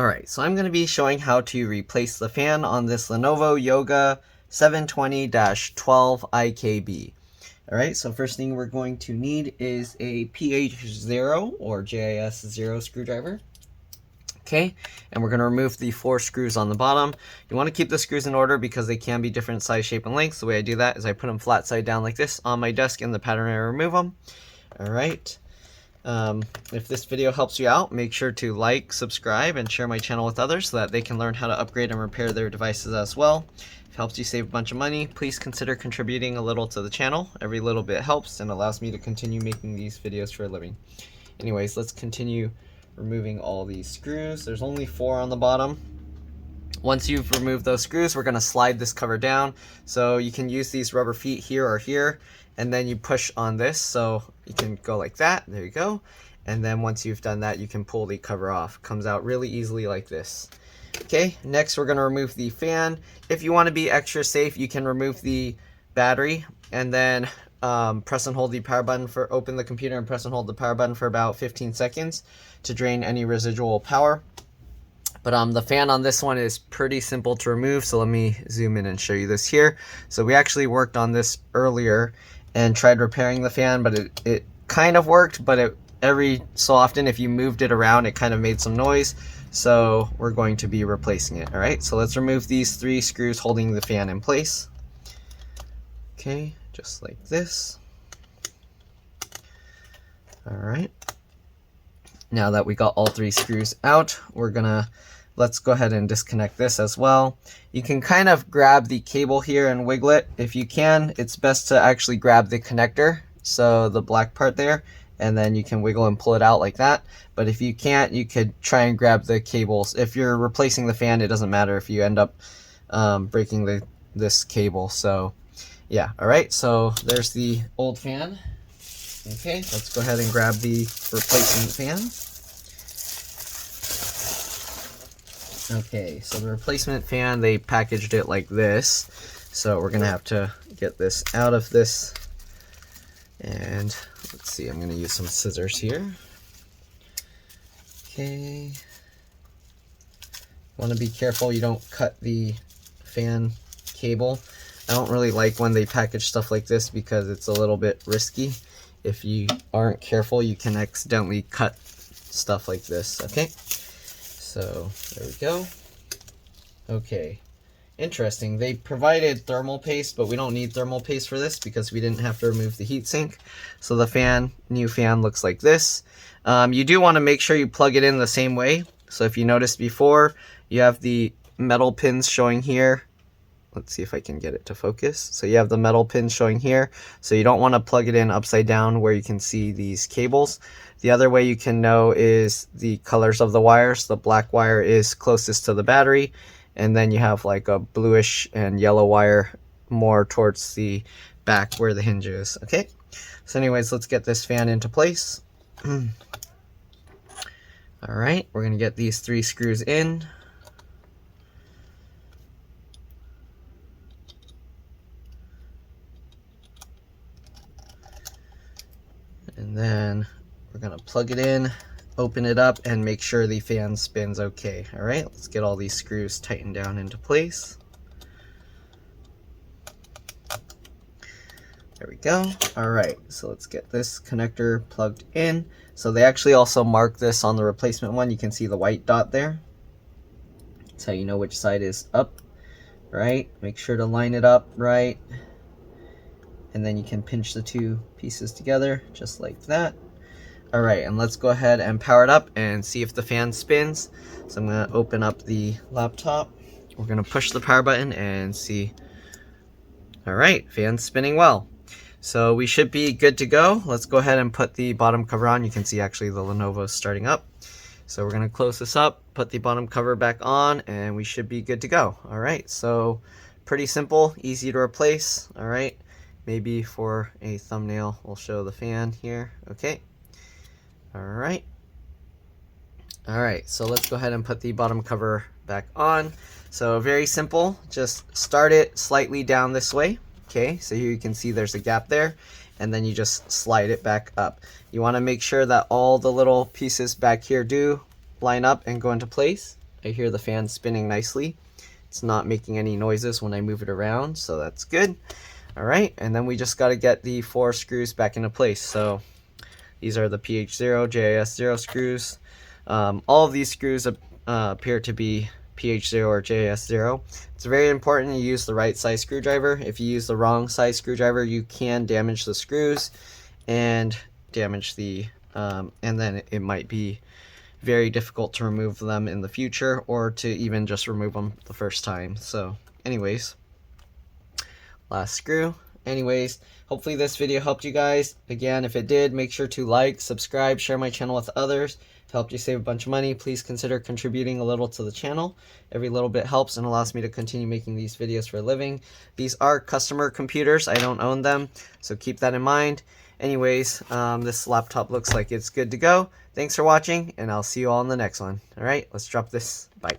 Alright, so I'm going to be showing how to replace the fan on this Lenovo Yoga 720-12 IKB. Alright, so first thing we're going to need is a PH0 or JIS0 screwdriver. Okay, and we're going to remove the 4 screws on the bottom. You want to keep the screws in order because they can be different size, shape, and length. The way I do that is I put them flat side down like this on my desk in the pattern I remove them. Alright. If this video helps you out, make sure to like, subscribe, and share my channel with others so that they can learn how to upgrade and repair their devices as well. If it helps you save a bunch of money, please consider contributing a little to the channel. Every little bit helps and allows me to continue making these videos for a living. Anyways, let's continue removing all these screws. There's only 4 on the bottom. Once you've removed those screws, we're going to slide this cover down. So you can use these rubber feet here or here, and then you push on this. So you can go like that. There you go. And then once you've done that, you can pull the cover off. Comes out really easily like this. Okay, next we're going to remove the fan. If you want to be extra safe, you can remove the battery and then press and hold the power button for open the computer and press and hold the power button for about 15 seconds to drain any residual power. But the fan on this one is pretty simple to remove, so let me zoom in and show you this here. So we actually worked on this earlier and tried repairing the fan, but it kind of worked, but every so often if you moved it around it kind of made some noise, so we're going to be replacing it. Alright, so let's remove these 3 screws holding the fan in place. Okay, just like this. Alright. Now that we got all 3 screws out, let's go ahead and disconnect this as well. You can kind of grab the cable here and wiggle it. If you can, it's best to actually grab the connector, so the black part there, and then you can wiggle and pull it out like that. But if you can't, you could try and grab the cables. If you're replacing the fan, it doesn't matter if you end up breaking this cable. So yeah, alright, so there's the old fan. Okay, let's go ahead and grab the replacement fan. Okay, so the replacement fan, they packaged it like this. So we're going to have to get this out of this. And let's see, I'm going to use some scissors here. Okay. Want to be careful you don't cut the fan cable. I don't really like when they package stuff like this because it's a little bit risky. If you aren't careful, you can accidentally cut stuff like this. Okay, so there we go. Okay, interesting. They provided thermal paste, but we don't need thermal paste for this because we didn't have to remove the heatsink. So the new fan looks like this. You do want to make sure you plug it in the same way. So if you noticed before, you have the metal pins showing here. Let's see if I can get it to focus. So you have the metal pins showing here. So you don't want to plug it in upside down where you can see these cables. The other way you can know is the colors of the wires. The black wire is closest to the battery. And then you have like a bluish and yellow wire more towards the back where the hinge is. Okay. So anyways, let's get this fan into place. All right. We're going to get these 3 screws in. And then we're going to plug it in, open it up, and make sure the fan spins okay. Alright, let's get all these screws tightened down into place. There we go. Alright, so let's get this connector plugged in. So they actually also mark this on the replacement one. You can see the white dot there. That's how you know which side is up. Right? Make sure to line it up right. And then you can pinch the 2 pieces together just like that. Alright, and let's go ahead and power it up and see if the fan spins. So I'm going to open up the laptop. We're going to push the power button and see. Alright, fan's spinning well. So we should be good to go. Let's go ahead and put the bottom cover on. You can see actually the Lenovo starting up. So we're going to close this up, put the bottom cover back on, and we should be good to go. Alright, so pretty simple, easy to replace. Alright. Maybe for a thumbnail, we'll show the fan here. Okay. Alright. Alright, so let's go ahead and put the bottom cover back on. So very simple. Just start it slightly down this way. Okay, so here you can see there's a gap there. And then you just slide it back up. You want to make sure that all the little pieces back here do line up and go into place. I hear the fan spinning nicely. It's not making any noises when I move it around, so that's good. All right, and then we just got to get the 4 screws back into place. So these are the PH0, JIS0 screws. All of these screws appear to be PH0 or JIS0. It's very important you use the right size screwdriver. If you use the wrong size screwdriver, you can damage the screws and damage the, and then it might be very difficult to remove them in the future, or to even just remove them the first time. So anyways, last screw. Anyways, hopefully this video helped you guys. Again, if it did, make sure to like, subscribe, share my channel with others. If it helped you save a bunch of money, please consider contributing a little to the channel. Every little bit helps and allows me to continue making these videos for a living. These are customer computers. I don't own them, so keep that in mind. Anyways, this laptop looks like it's good to go. Thanks for watching, and I'll see you all in the next one. All right, let's drop this. Bye.